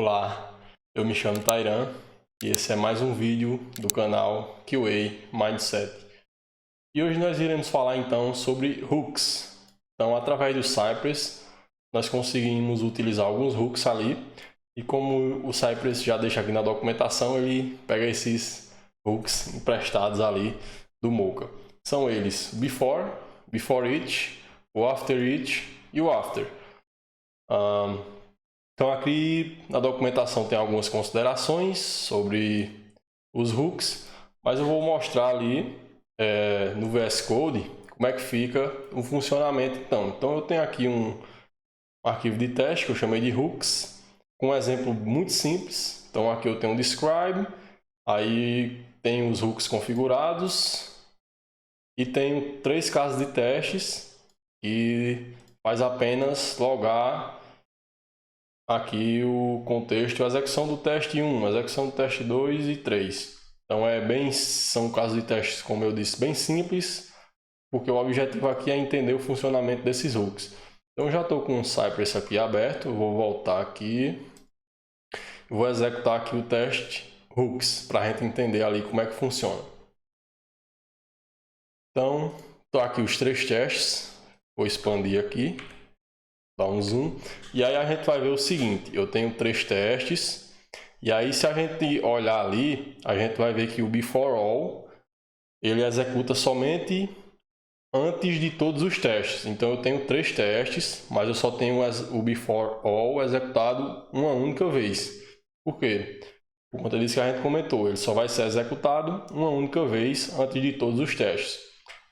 Olá, eu me chamo Tairan e esse é mais um vídeo do canal QA Mindset. E hoje nós iremos falar então sobre hooks. Então, através do Cypress, nós conseguimos utilizar alguns hooks ali. E como o Cypress já deixa aqui na documentação, ele pega esses hooks emprestados ali do Mocha. São eles before, before each, o after each e o after. Então aqui na documentação tem algumas considerações sobre os hooks, mas eu vou mostrar ali no VS Code como é que fica o funcionamento então eu tenho aqui um arquivo de teste que eu chamei de hooks, com um exemplo muito simples. Então aqui eu tenho um describe, aí tenho os hooks configurados e tenho 3 casos de testes e faz apenas logar aqui o contexto, a execução do teste 1, a execução do teste 2 e 3. Então são casos de testes, como eu disse, bem simples, porque o objetivo aqui é entender o funcionamento desses hooks. Então eu já estou com o Cypress aqui aberto, eu vou voltar aqui, vou executar aqui o teste hooks, para a gente entender ali como é que funciona. Então, estou aqui os 3 testes, vou expandir aqui. Dá um zoom, e aí a gente vai ver o seguinte: eu tenho 3 testes, e aí se a gente olhar ali, a gente vai ver que o before all ele executa somente antes de todos os testes. Então eu tenho 3 testes, mas eu só tenho o before all executado uma única vez. Por quê? Por conta disso que a gente comentou, ele só vai ser executado uma única vez antes de todos os testes.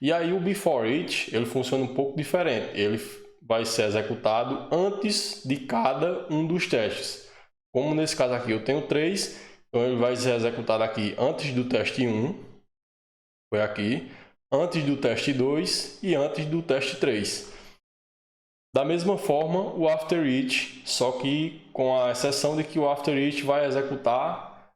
E aí o before each ele funciona um pouco diferente. Ele vai ser executado antes de cada um dos testes. Como nesse caso aqui eu tenho 3, então ele vai ser executado aqui antes do teste 1, foi aqui, antes do teste 2 e antes do teste 3. Da mesma forma o after each, só que com a exceção de que o after each vai executar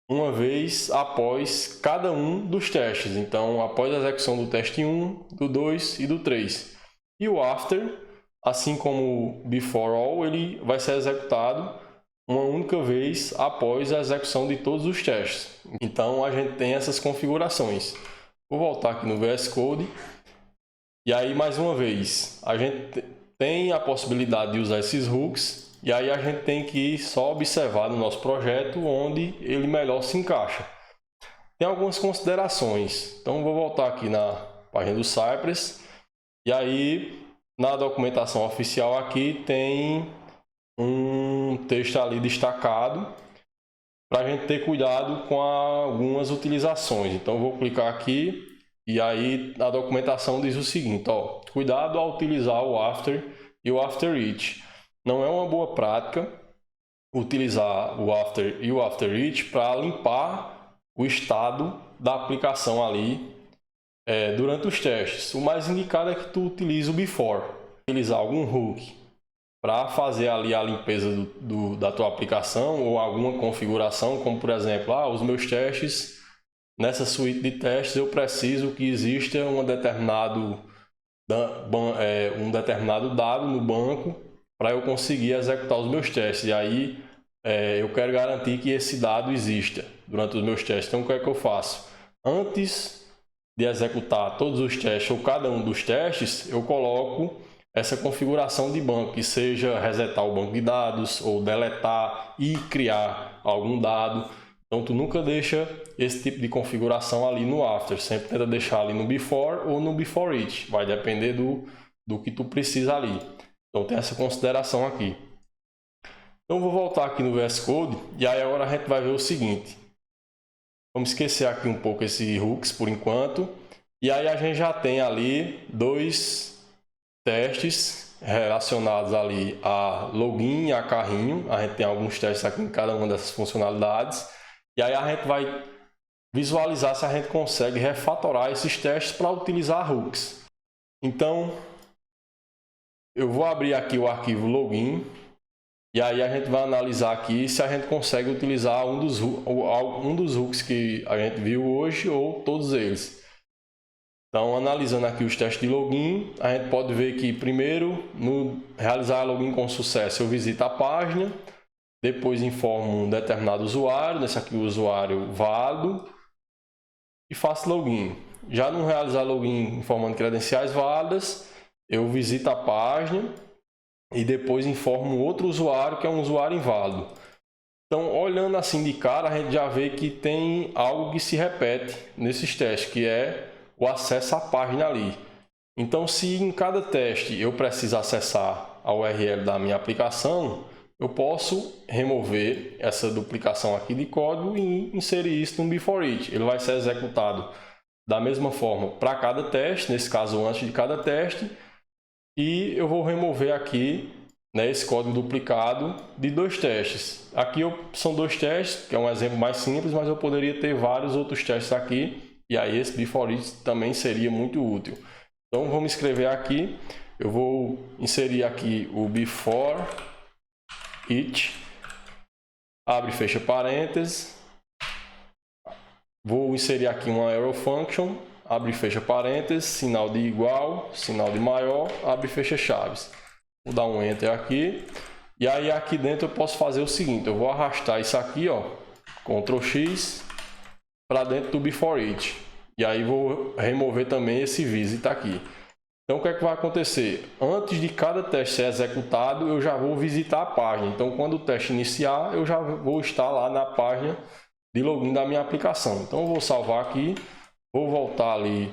uma vez após cada um dos testes. Então após a execução do teste 1, do 2 e do 3. E o after, assim como o before all, ele vai ser executado uma única vez após a execução de todos os testes. Então a gente tem essas configurações. Vou voltar aqui no VS Code. E aí mais uma vez, a gente tem a possibilidade de usar esses hooks. E aí a gente tem que só observar no nosso projeto onde ele melhor se encaixa. Tem algumas considerações. Então vou voltar aqui na página do Cypress. E aí, na documentação oficial aqui tem um texto ali destacado para a gente ter cuidado com algumas utilizações. Então, eu vou clicar aqui e aí a documentação diz o seguinte: cuidado ao utilizar o after e o after each. Não é uma boa prática utilizar o after e o after each para limpar o estado da aplicação ali durante os testes. O mais indicado é que tu utilize o before, utilizar algum hook para fazer ali a limpeza da tua aplicação ou alguma configuração, como por exemplo, os meus testes, nessa suíte de testes eu preciso que exista um determinado dado no banco para eu conseguir executar os meus testes. E aí eu quero garantir que esse dado exista durante os meus testes. Então o que é que eu faço? Antes de executar todos os testes ou cada um dos testes, eu coloco essa configuração de banco, que seja resetar o banco de dados ou deletar e criar algum dado. Então tu nunca deixa esse tipo de configuração ali no after, sempre tenta deixar ali no before ou no before each, vai depender do que tu precisa ali. Então tem essa consideração aqui. Então vou voltar aqui no VS Code e aí agora a gente vai ver o seguinte. Vamos esquecer aqui um pouco esse hooks por enquanto. E aí a gente já tem ali 2 testes relacionados ali a login e a carrinho. A gente tem alguns testes aqui em cada uma dessas funcionalidades. E aí a gente vai visualizar se a gente consegue refatorar esses testes para utilizar hooks. Então, eu vou abrir aqui o arquivo login. E aí a gente vai analisar aqui se a gente consegue utilizar um dos hooks que a gente viu hoje ou todos eles. Então, analisando aqui os testes de login, a gente pode ver que primeiro, no realizar login com sucesso, eu visito a página. depois informo um determinado usuário, nesse aqui o usuário válido, e faço login. Já não realizar login informando credenciais válidas, eu visito a página e depois informo outro usuário que é um usuário inválido. Então, olhando assim de cara, a gente já vê que tem algo que se repete nesses testes, que é o acesso à página ali. Então, se em cada teste eu preciso acessar a URL da minha aplicação, eu posso remover essa duplicação aqui de código e inserir isso no before it. Ele vai ser executado da mesma forma para cada teste, nesse caso antes de cada teste, e eu vou remover aqui, né, esse código duplicado de 2 testes. Aqui são 2 testes, que é um exemplo mais simples, mas eu poderia ter vários outros testes aqui, e aí esse before it também seria muito útil. Então vamos escrever aqui, eu vou inserir aqui o before it, abre e fecha parênteses, vou inserir aqui uma arrow function, abre e fecha parênteses, sinal de igual, sinal de maior, abre e fecha chaves. Vou dar um enter aqui, e aí aqui dentro eu posso fazer o seguinte, eu vou arrastar isso aqui, ó, Ctrl X, para dentro do before it, e aí vou remover também esse visit aqui. Então, o que é que vai acontecer? Antes de cada teste ser executado, eu já vou visitar a página. Então, quando o teste iniciar, eu já vou estar lá na página de login da minha aplicação. Então, eu vou salvar aqui, vou voltar ali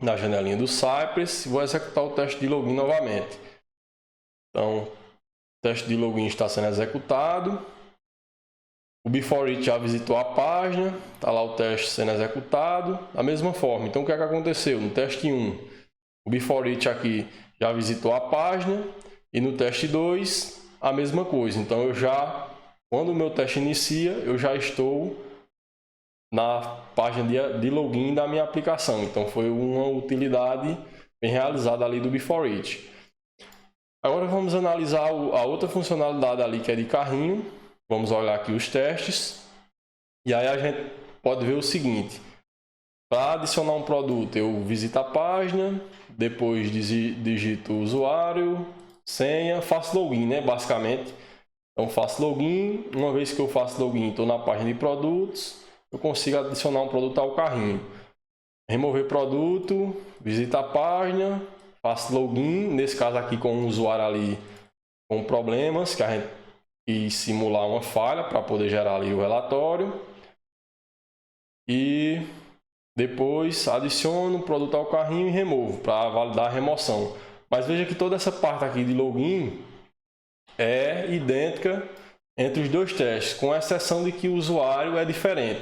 na janelinha do Cypress e vou executar o teste de login novamente. Então, o teste de login está sendo executado. O before it já visitou a página, está lá o teste sendo executado. Da mesma forma, então o que é que aconteceu? No teste 1, o before it aqui já visitou a página e no teste 2 a mesma coisa. Então quando o meu teste inicia, eu já estou na página de login da minha aplicação. Então foi uma utilidade bem realizada ali do before it. Agora vamos analisar a outra funcionalidade ali que é de carrinho. Vamos olhar aqui os testes. E aí a gente pode ver o seguinte. Para adicionar um produto, eu visito a página, depois digito o usuário, senha, faço login, né? Basicamente. Então faço login, uma vez que eu faço login, estou na página de produtos, eu consigo adicionar um produto ao carrinho. Remover produto, visita a página, faço login, nesse caso aqui com um usuário ali com problemas, que a gente quis simular uma falha para poder gerar ali o relatório. E depois adiciono o produto ao carrinho e removo para validar a remoção. Mas veja que toda essa parte aqui de login é idêntica entre os 2 testes, com exceção de que o usuário é diferente.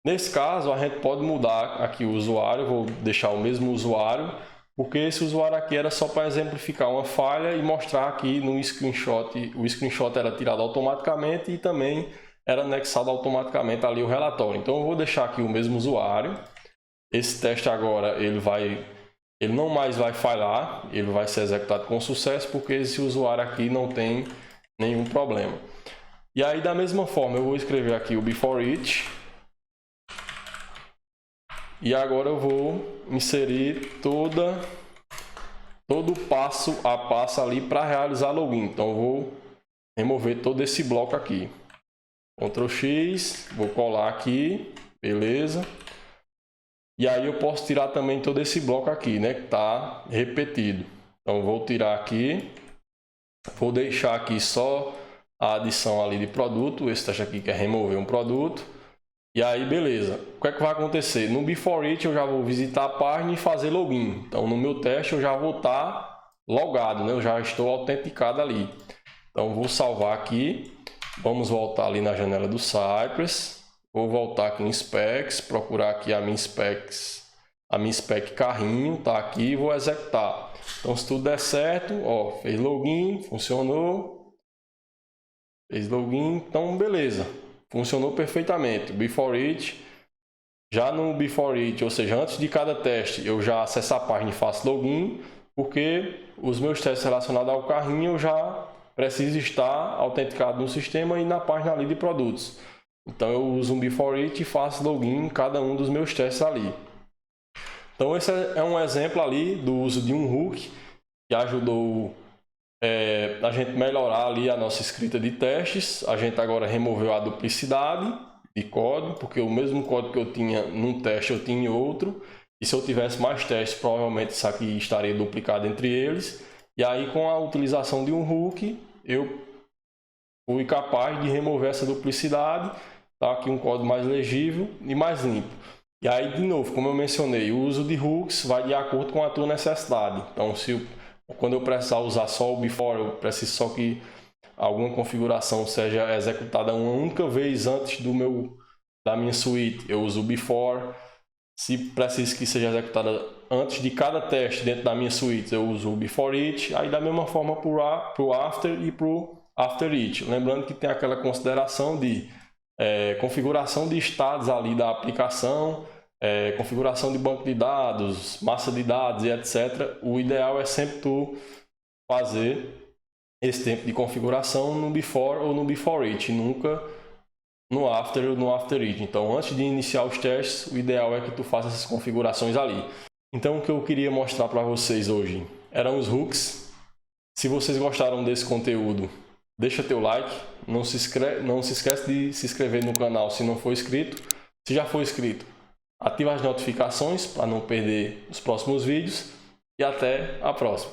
Nesse caso, a gente pode mudar aqui o usuário, vou deixar o mesmo usuário, porque esse usuário aqui era só para exemplificar uma falha e mostrar aqui no screenshot, o screenshot era tirado automaticamente e também era anexado automaticamente ali o relatório. Então eu vou deixar aqui o mesmo usuário. Esse teste agora ele não mais vai falhar, ele vai ser executado com sucesso porque esse usuário aqui não tem nenhum problema. E aí da mesma forma eu vou escrever aqui o before it. E agora eu vou inserir todo passo a passo ali para realizar login. Então eu vou remover todo esse bloco aqui. Ctrl X, vou colar aqui, beleza. E aí eu posso tirar também todo esse bloco aqui, né, que está repetido. Então eu vou tirar aqui, vou deixar aqui só a adição ali de produto. Esse teste aqui quer remover um produto. E aí beleza, o que é que vai acontecer? No before it eu já vou visitar a página e fazer login. Então no meu teste eu já vou estar logado, né? Eu já estou autenticado ali. Então vou salvar aqui, vamos voltar ali na janela do Cypress, vou voltar aqui em specs, procurar aqui a minha spec carrinho, tá aqui e vou executar. Então se tudo der certo, ó, fez login, funcionou, fez login, então beleza. Funcionou perfeitamente. Before it, já no before it, ou seja, antes de cada teste, eu já acesso a página e faço login, porque os meus testes relacionados ao carrinho eu já preciso estar autenticado no sistema e na página ali de produtos. Então eu uso um before it e faço login em cada um dos meus testes ali. Então esse é um exemplo ali do uso de um hook que ajudou a gente melhorar ali a nossa escrita de testes. A gente agora removeu a duplicidade de código, porque o mesmo código que eu tinha num teste eu tinha em outro. E se eu tivesse mais testes, provavelmente isso aqui estaria duplicado entre eles. E aí, com a utilização de um hook, eu fui capaz de remover essa duplicidade. Tá aqui um código mais legível e mais limpo. E aí, de novo, como eu mencionei, o uso de hooks vai de acordo com a tua necessidade. Então, quando eu precisar usar só o before, eu preciso só que alguma configuração seja executada uma única vez antes da minha suíte, eu uso o before. Se preciso que seja executada antes de cada teste dentro da minha suíte, eu uso o before each. Aí da mesma forma para o after e para o after each. Lembrando que tem aquela consideração de configuração de estados ali da aplicação, configuração de banco de dados, massa de dados e etc. O ideal é sempre tu fazer esse tempo de configuração no before ou no before each, nunca no after ou no after each. Então, antes de iniciar os testes, o ideal é que tu faça essas configurações ali. Então, o que eu queria mostrar para vocês hoje eram os hooks. Se vocês gostaram desse conteúdo, deixa teu like. Não se esquece de se inscrever no canal se não for inscrito. Se já for inscrito, ativa as notificações para não perder os próximos vídeos. E até a próxima.